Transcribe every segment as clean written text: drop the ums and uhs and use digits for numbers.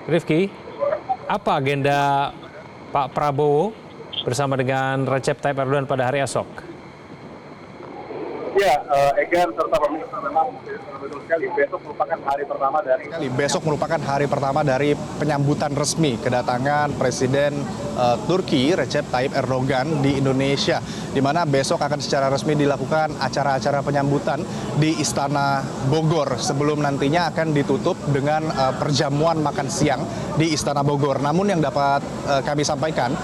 Rifki, apa agenda Pak Prabowo bersama dengan Recep Tayyip Erdogan pada hari esok? Ya, Egan serta pemirsa memang betul sekali. Besok merupakan hari pertama dari penyambutan resmi kedatangan Presiden Turki Recep Tayyip Erdogan di Indonesia, di mana besok akan secara resmi dilakukan acara-acara penyambutan di Istana Bogor sebelum nantinya akan ditutup dengan perjamuan makan siang di Istana Bogor. Namun yang dapat kami sampaikan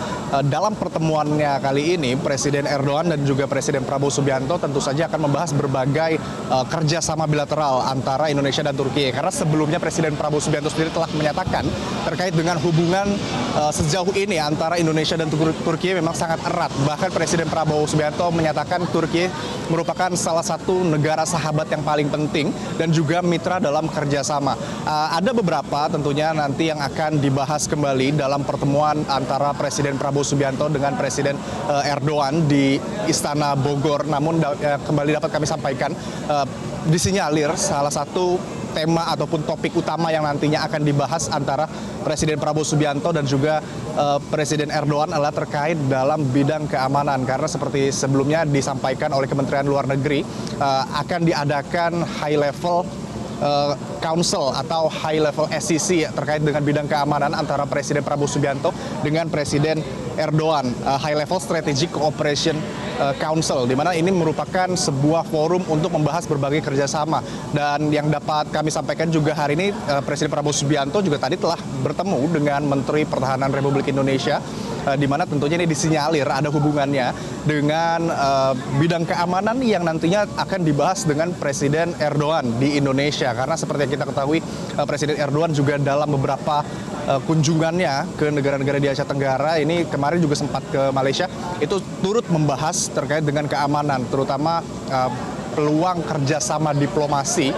dalam pertemuannya kali ini, Presiden Erdogan dan juga Presiden Prabowo Subianto tentu saja akan membahas berbagai kerjasama bilateral antara Indonesia dan Turki. Karena sebelumnya Presiden Prabowo Subianto sendiri telah menyatakan terkait dengan hubungan sejauh ini antara Indonesia dan Turki memang sangat erat. Bahkan Presiden Prabowo Subianto menyatakan Turki merupakan salah satu negara sahabat yang paling penting dan juga mitra dalam kerjasama. Ada beberapa tentunya nanti yang akan dibahas kembali dalam pertemuan antara Presiden Prabowo Subianto dengan Presiden Erdogan di Istana Bogor. Namun kembali dapat kami sampaikan, disinyalir salah satu tema ataupun topik utama yang nantinya akan dibahas antara Presiden Prabowo Subianto dan juga Presiden Erdogan adalah terkait dalam bidang keamanan. Karena seperti sebelumnya disampaikan oleh Kementerian Luar Negeri, akan diadakan high level Council atau High Level SCC terkait dengan bidang keamanan antara Presiden Prabowo Subianto dengan Presiden Erdogan, High Level Strategic Cooperation Council, di mana ini merupakan sebuah forum untuk membahas berbagai kerjasama. Dan yang dapat kami sampaikan juga hari ini, Presiden Prabowo Subianto juga tadi telah bertemu dengan Menteri Pertahanan Republik Indonesia, di mana tentunya ini disinyalir ada hubungannya dengan bidang keamanan yang nantinya akan dibahas dengan Presiden Erdogan di Indonesia. Karena seperti yang kita ketahui, Presiden Erdogan juga dalam beberapa kunjungannya ke negara-negara di Asia Tenggara, ini kemarin juga sempat ke Malaysia, itu turut membahas terkait dengan keamanan, terutama peluang kerjasama diplomasi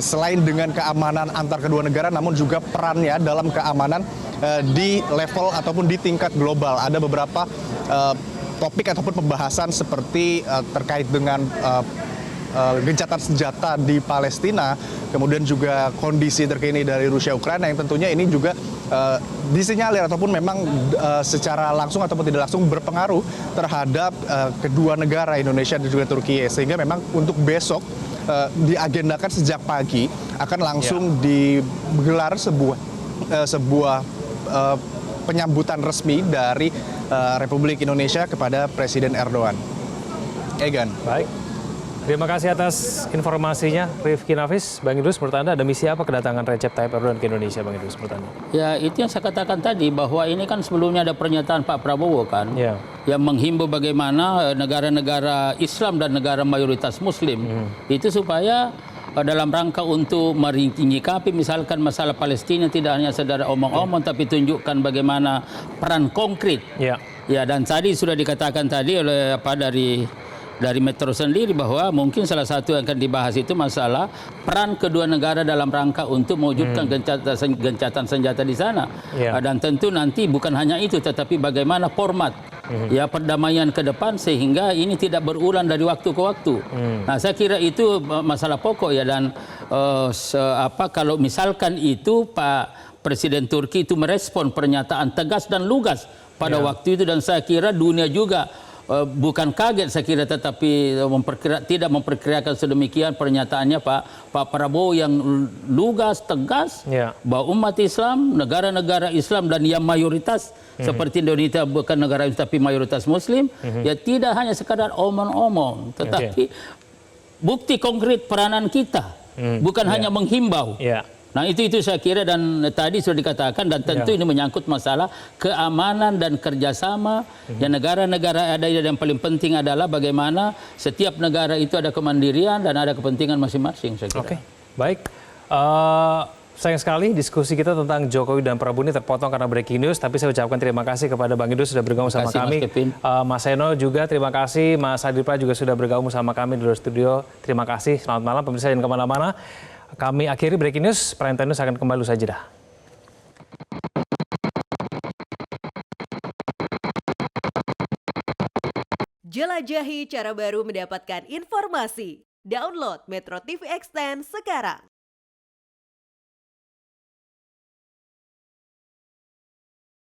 selain dengan keamanan antar kedua negara, namun juga perannya dalam keamanan di level ataupun di tingkat global. Ada beberapa topik ataupun pembahasan seperti terkait dengan gencatan senjata di Palestina, kemudian juga kondisi terkini dari Rusia Ukraina yang tentunya ini juga disinyalir ataupun memang secara langsung ataupun tidak langsung berpengaruh terhadap kedua negara Indonesia dan juga Turki. Sehingga memang untuk besok diagendakan sejak pagi akan langsung digelar sebuah penyambutan resmi dari Republik Indonesia kepada Presiden Erdogan. Egan. Baik. Terima kasih atas informasinya, Rifki Nafis. Bang Idrus, menurut Anda ada misi apa kedatangan Recep Tayyip Erdogan ke Indonesia, Bang Idrus, menurut Anda? Ya, itu yang saya katakan tadi, bahwa ini kan sebelumnya ada pernyataan Pak Prabowo kan, yang menghimbau bagaimana negara-negara Islam dan negara mayoritas Muslim itu supaya dalam rangka untuk menyikapi misalkan masalah Palestina tidak hanya sekedar omong-omong, tapi tunjukkan bagaimana peran konkret. Ya, dan tadi sudah dikatakan tadi oleh dari Metro sendiri bahwa mungkin salah satu yang akan dibahas itu masalah peran kedua negara dalam rangka untuk mewujudkan gencatan senjata di sana. Dan tentu nanti bukan hanya itu, tetapi bagaimana format ya perdamaian ke depan sehingga ini tidak berulang dari waktu ke waktu. Nah, saya kira itu masalah pokok ya. Dan kalau misalkan itu Pak Presiden Turki itu merespon pernyataan tegas dan lugas pada waktu itu, dan saya kira dunia juga bukan kaget saya kira, tetapi tidak memperkirakan sedemikian pernyataannya Pak Prabowo yang lugas, tegas, bahwa umat Islam, negara-negara Islam dan yang mayoritas seperti Indonesia bukan negara Islam tapi mayoritas Muslim, ya tidak hanya sekadar omong-omong, tetapi bukti konkret peranan kita, bukan hanya menghimbau. Nah, itu saya kira, dan tadi sudah dikatakan, dan tentu ini menyangkut masalah keamanan dan kerjasama yang negara-negara ada. Yang paling penting adalah bagaimana setiap negara itu ada kemandirian dan ada kepentingan masing-masing, saya kira. Oke, baik. Sayang sekali diskusi kita tentang Jokowi dan Prabowo ini terpotong karena breaking news, tapi saya ucapkan terima kasih kepada Bang Idrus sudah bergabung sama kami. Mas Seno juga terima kasih, Mas Adipra juga sudah bergabung sama kami di luar studio. Terima kasih, selamat malam pemirsa, jangan kemana-mana. Kami akhiri breaking news, Prime Time News akan kembali usai jeda. Jelajahi cara baru mendapatkan informasi. Download Metro TV Extend sekarang.